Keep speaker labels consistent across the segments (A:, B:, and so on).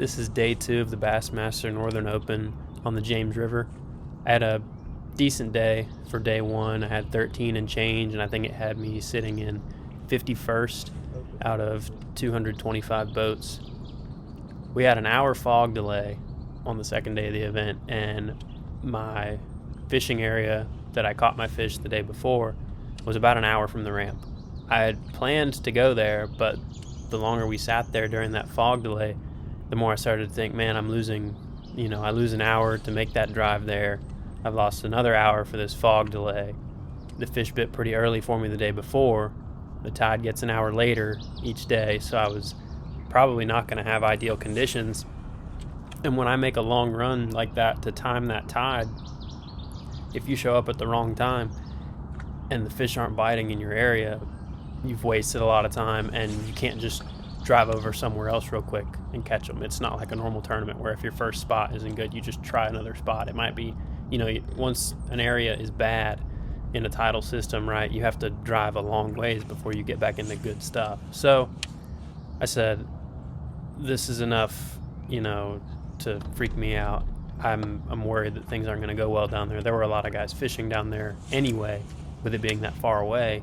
A: This is day 2 of the Bassmaster Northern Open on the James River. I had a decent day for day 1. I had 13 and change, and I think it had me sitting in 51st out of 225 boats. We had an hour fog delay on the second day of the event, and my fishing area that I caught my fish the day before was about an hour from the ramp. I had planned to go there, but the longer we sat there during that fog delay, the more I started to think, man, I'm losing, I lose an hour to make that drive there. I've lost another hour for this fog delay. The fish bit pretty early for me the day before. The tide gets an hour later each day, so I was probably not going to have ideal conditions. And when I make a long run like that to time that tide, if you show up at the wrong time and the fish aren't biting in your area, you've wasted a lot of time, and you can't just drive over somewhere else real quick and catch them. It's not like a normal tournament where if your first spot isn't good, you just try another spot. It might be, once an area is bad in a tidal system, right, you have to drive a long ways before you get back into good stuff. So I said, this is enough, to freak me out. I'm worried that things aren't going to go well down there. There were a lot of guys fishing down there anyway, with it being that far away.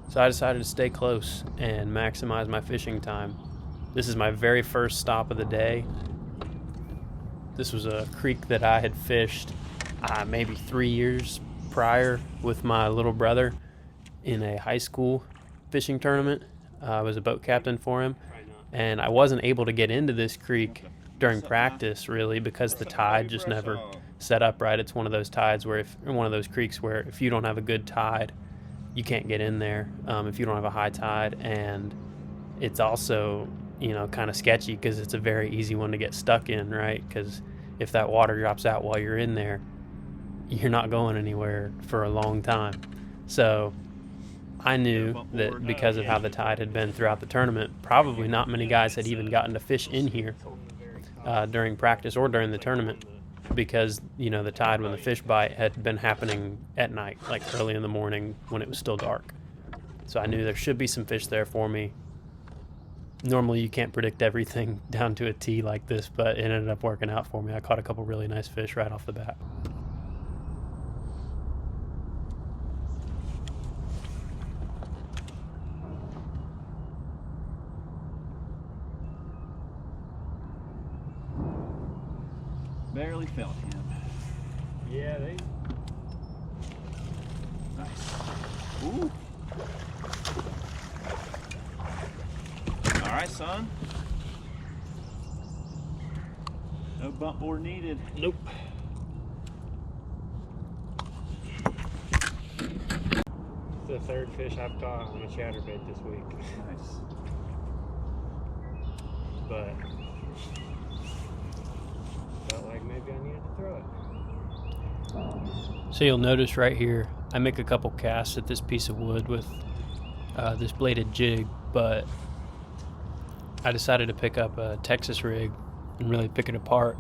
A: So I decided to stay close and maximize my fishing time. This is my very first stop of the day. This was a creek that I had fished maybe 3 years prior with my little brother in a high school fishing tournament. I was a boat captain for him, and I wasn't able to get into this creek during practice really because the tide just never set up right. It's one of those tides where one of those creeks where if you don't have a good tide, you can't get in there if you don't have a high tide. And it's also, kind of sketchy because it's a very easy one to get stuck in, right? Because if that water drops out while you're in there, you're not going anywhere for a long time. So I knew that because of how the tide had been throughout the tournament, probably not many guys had even gotten to fish in here during practice or during the tournament, because the tide when the fish bite had been happening at night, like early in the morning when it was still dark. So I knew there should be some fish there for me. Normally you can't predict everything down to a T like this, but it ended up working out for me. I caught a couple really nice fish right off the bat.
B: Barely felt him.
A: Yeah,
B: Nice. Ooh. All right, son. No bump board needed.
A: Nope. It's the third fish I've caught on a chatterbait this week.
B: Nice.
A: But felt like maybe I needed to throw it. So you'll notice right here, I make a couple casts at this piece of wood with this bladed jig, but I decided to pick up a Texas rig and really pick it apart.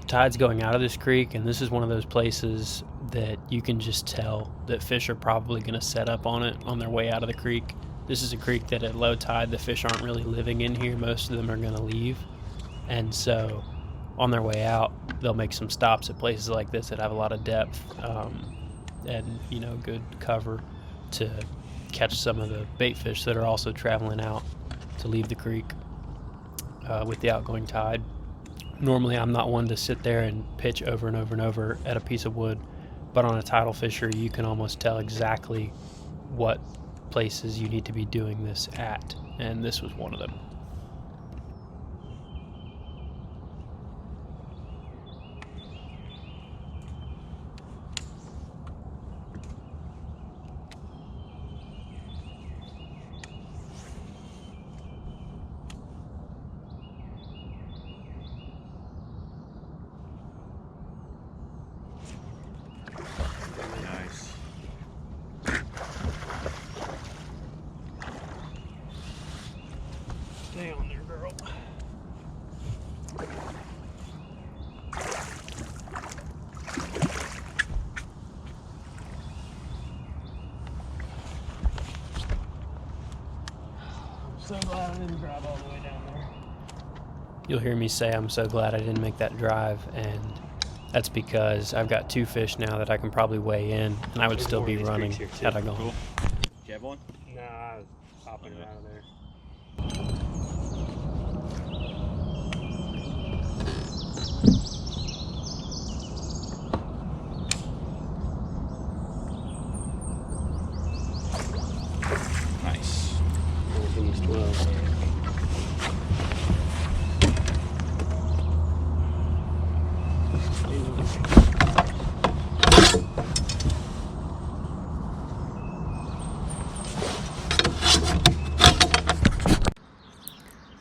A: The tide's going out of this creek, and this is one of those places that you can just tell that fish are probably going to set up on it on their way out of the creek. This is a creek that at low tide, the fish aren't really living in here. Most of them are going to leave. And so on their way out, they'll make some stops at places like this that have a lot of depth and good cover to catch some of the bait fish that are also traveling out to leave the creek with the outgoing tide. Normally I'm not one to sit there and pitch over and over and over at a piece of wood, but on a tidal fishery you can almost tell exactly what places you need to be doing this at, and this was one of them.
B: Nice.
A: Stay on there, girl. I'm so glad I didn't drive all the way down there. you'll hear me say I'm so glad I didn't make that drive, and that's because I've got 2 fish now that I can probably weigh in, and I would still be running had I gone.
B: Cool. Did you have one?
A: Nah, I was popping it out of there.
B: Nice.
A: Almost 12.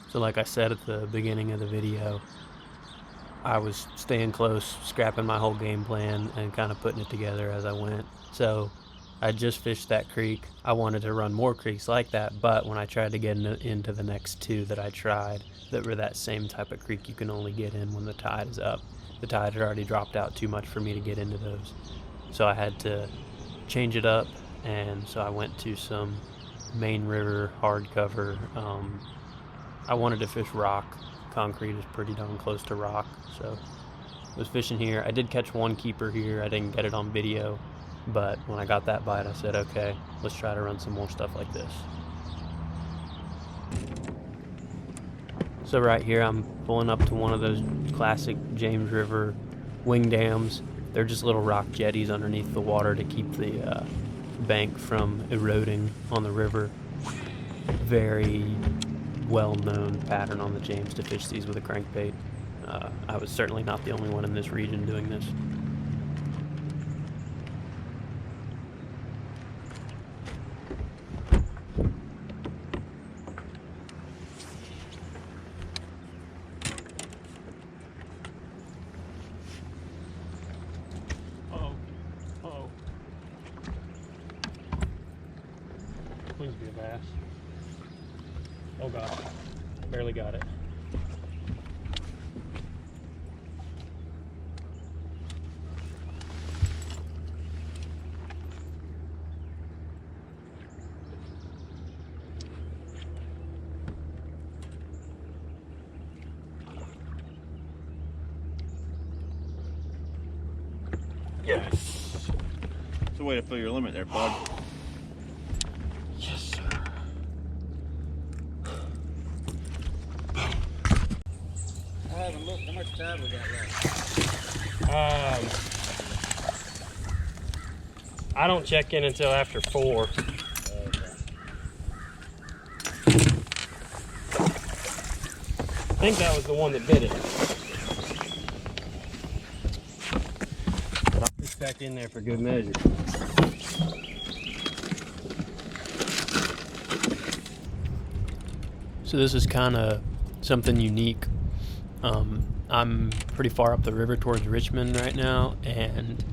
A: So like I said at the beginning of the video, I was staying close, scrapping my whole game plan and kind of putting it together as I went. So I just fished that creek. I wanted to run more creeks like that, but when I tried to get into the next 2 that I tried that were that same type of creek you can only get in when the tide is up, the tide had already dropped out too much for me to get into those. So I had to change it up, and so I went to some main river hardcover. I wanted to fish rock. Concrete is pretty darn close to rock, so I was fishing here. I did catch 1 keeper here. I didn't get it on video, but when I got that bite, I said, okay, let's try to run some more stuff like this. So right here, I'm pulling up to one of those classic James River wing dams. They're just little rock jetties underneath the water to keep the bank from eroding on the river. Very well-known pattern on the James to fish these with a crankbait. I was certainly not the only one in this region doing this. Uh-oh. Please be a bass. Oh god, barely got it.
B: Yes. It's a way to fill your limit there, bud. Yes, sir.
C: I haven't looked. How much time we got left?
A: I don't check in until after 4.
C: Okay.
A: I think that was the one that bit it. It's back in there for good measure. So this is kind of something unique. I'm pretty far up the river towards Richmond right now, and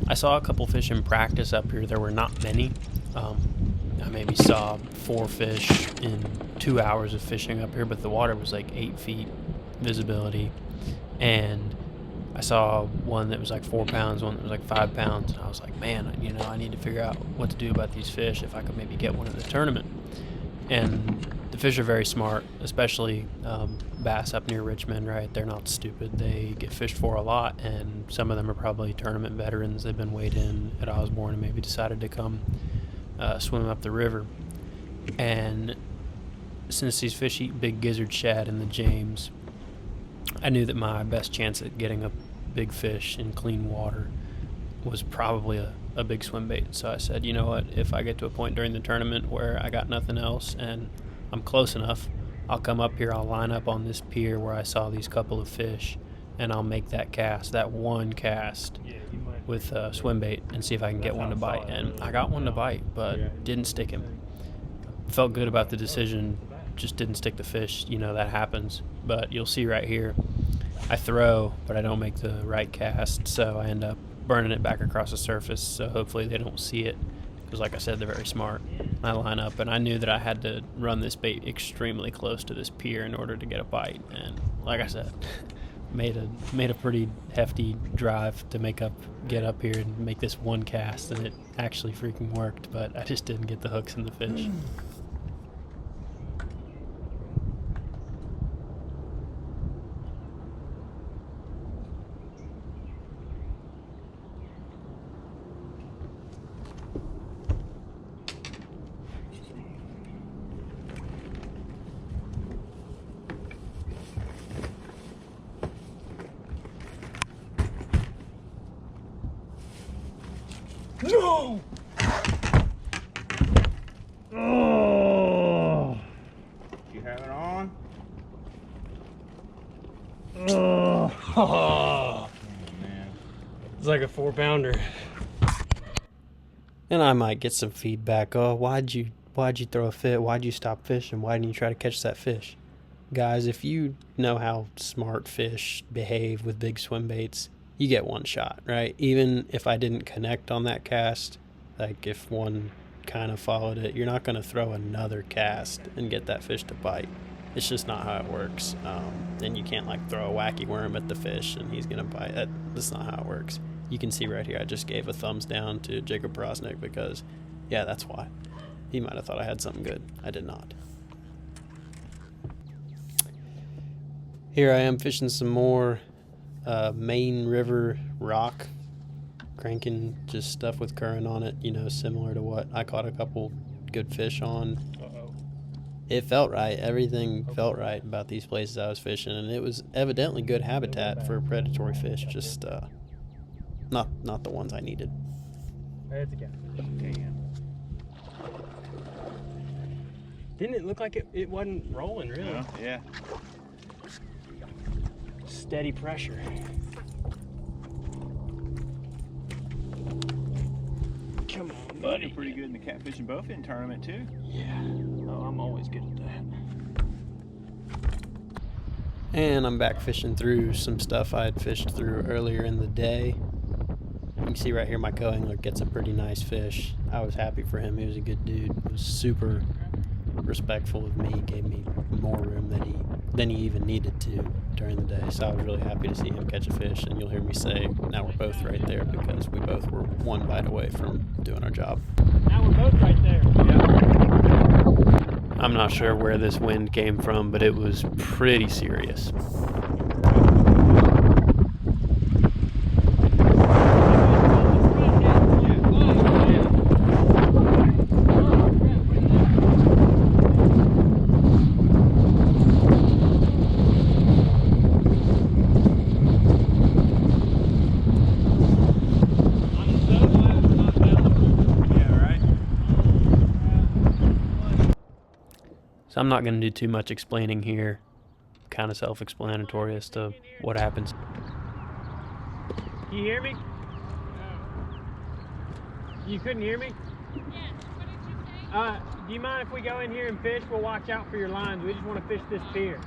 A: I saw a couple fish in practice up here. There were not many. I maybe saw 4 fish in 2 hours of fishing up here, but the water was like 8 feet visibility, and I saw one that was like 4 pounds, one that was like 5 pounds, and I was like, man, you know, I need to figure out what to do about these fish if I could maybe get one in the tournament. And the fish are very smart, especially bass up near Richmond, right? They're not stupid. They get fished for a lot, and some of them are probably tournament veterans. They've been weighed in at Osborne and maybe decided to come swim up the river. And since these fish eat big gizzard shad in the James, I knew that my best chance at getting a big fish in clean water was probably a big swim bait. So I said, you know what, if I get to a point during the tournament where I got nothing else and I'm close enough, I'll come up here, I'll line up on this pier where I saw these couple of fish, and I'll make that cast, that one cast with swim bait, and see if I can get one to bite. And I got one to bite, but didn't stick him. Felt good about the decision, just didn't stick the fish. You know, that happens. But you'll see right here, I throw, but I don't make the right cast, so I end up burning it back across the surface, so hopefully they don't see it, because like I said, they're very smart. I line up, and I knew that I had to run this bait extremely close to this pier in order to get a bite, and like I said, made a pretty hefty drive to get up here and make this one cast, and it actually freaking worked, but I just didn't get the hooks in the fish. No! Oh!
B: You have it on?
A: Oh!
B: Oh man.
A: It's like a 4-pounder. And I might get some feedback. Oh, why'd you throw a fit? Why'd you stop fishing? Why didn't you try to catch that fish? Guys, if you know how smart fish behave with big swim baits, you get one shot, right? Even if I didn't connect on that cast, like if one kind of followed it, you're not going to throw another cast and get that fish to bite. It's just not how it works. And you can't like throw a wacky worm at the fish and he's going to bite. That's not how it works. You can see right here, I just gave a thumbs down to Jacob Prosnick because, yeah, that's why. He might have thought I had something good. I did not. Here I am fishing some more Main River rock, cranking just stuff with current on it, you know, similar to what I caught a couple good fish on.
C: Uh-oh.
A: It felt right. Everything felt right about these places I was fishing, and it was evidently good habitat for predatory fish, just not the ones I needed.
C: It's a catfish. Damn. Didn't it look like it wasn't rolling, really?
B: Yeah.
C: Steady pressure. Come on, buddy.
B: You're pretty good in the catfish and bowfin tournament too.
C: Yeah. Oh, I'm always good at that.
A: And I'm back fishing through some stuff I had fished through earlier in the day. You can see right here my co-angler gets a pretty nice fish. I was happy for him. He was a good dude. He was super respectful of me. Gave me more room than he even needed to during the day. So I was really happy to see him catch a fish. And you'll hear me say, now we're both right there because we both were one bite away from doing our job.
C: Now we're both right there. Yeah.
A: I'm not sure where this wind came from, but it was pretty serious. So I'm not going to do too much explaining here. Kind of self-explanatory as to what happens.
C: Can you hear me? You couldn't hear me?
D: Yes, what did you say?
C: Do you mind if we go in here and fish? We'll watch out for your lines. We just want to fish this pier.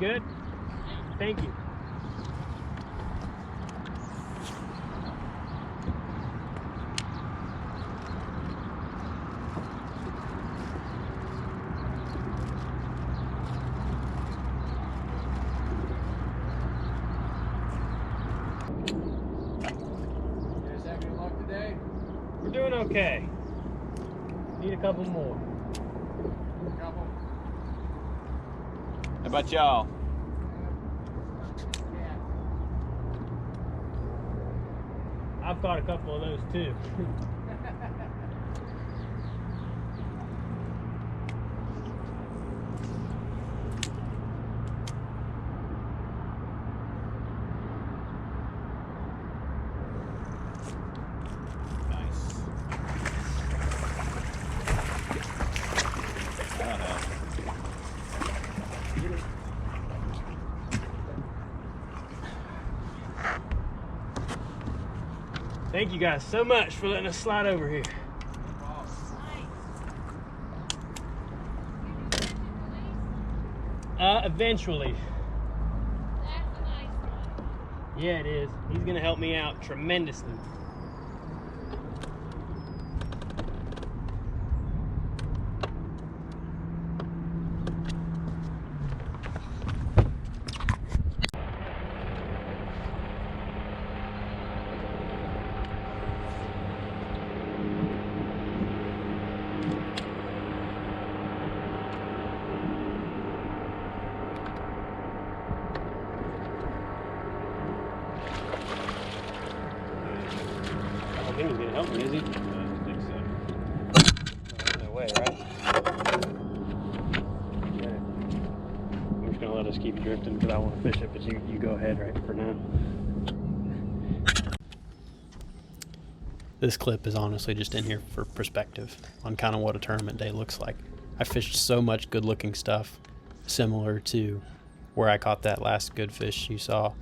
C: Good? Thank you. We're doing okay. Need a couple more.
B: How about y'all?
C: I've caught a couple of those too. Thank you guys so much for letting us slide over here. Eventually.
D: That's a nice one.
C: Yeah, it is. He's gonna help me out tremendously. I think he's gonna help me, is he?
B: I think so.
C: No way, right? Yeah. I'm just gonna let us keep drifting because I want to fish it, but you go ahead right for now.
A: This clip is honestly just in here for perspective on kind of what a tournament day looks like. I fished so much good looking stuff similar to where I caught that last good fish you saw,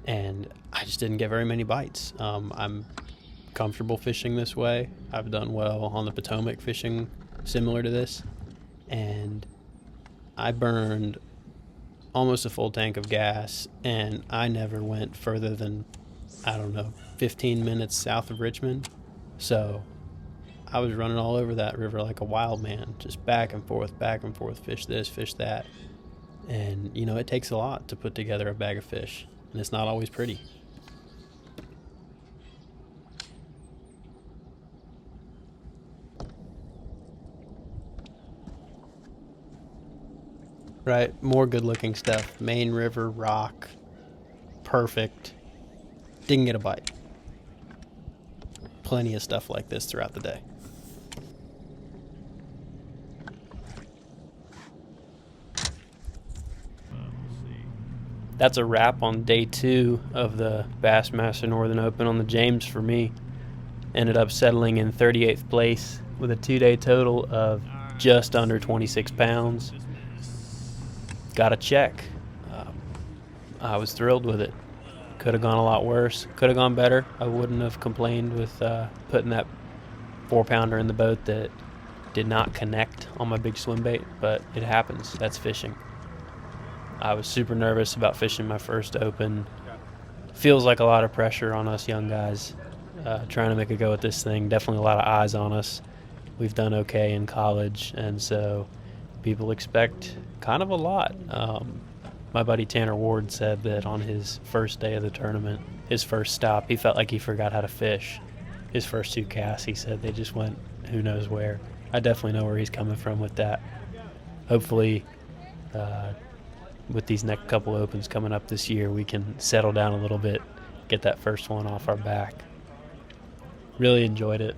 A: and I just didn't get very many bites. I'm comfortable fishing this way. I've done well on the Potomac fishing similar to this, and I burned almost a full tank of gas, and I never went further than, I don't know, 15 minutes south of Richmond. So I was running all over that river like a wild man, just back and forth, fish this, fish that. And, you know, it takes a lot to put together a bag of fish, and it's not always pretty. Right, more good looking stuff. Main river, rock, perfect. Didn't get a bite. Plenty of stuff like this throughout the day. That's a wrap on day 2 of the Bassmaster Northern Open on the James for me. Ended up settling in 38th place with a 2-day total of just under 26 pounds. Got a check. I was thrilled with it. Could have gone a lot worse. Could have gone better. I wouldn't have complained with putting that 4-pounder in the boat that did not connect on my big swim bait, but it happens. That's fishing. I was super nervous about fishing my first open. Feels like a lot of pressure on us young guys trying to make a go at this thing. Definitely a lot of eyes on us. We've done okay in college, and so people expect kind of a lot. My buddy Tanner Ward said that on his first day of the tournament, his first stop, he felt like he forgot how to fish. His first 2 casts, he said they just went who knows where. I definitely know where he's coming from with that. Hopefully, with these next couple opens coming up this year, we can settle down a little bit, get that first one off our back. Really enjoyed it.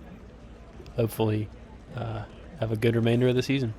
A: Hopefully, have a good remainder of the season.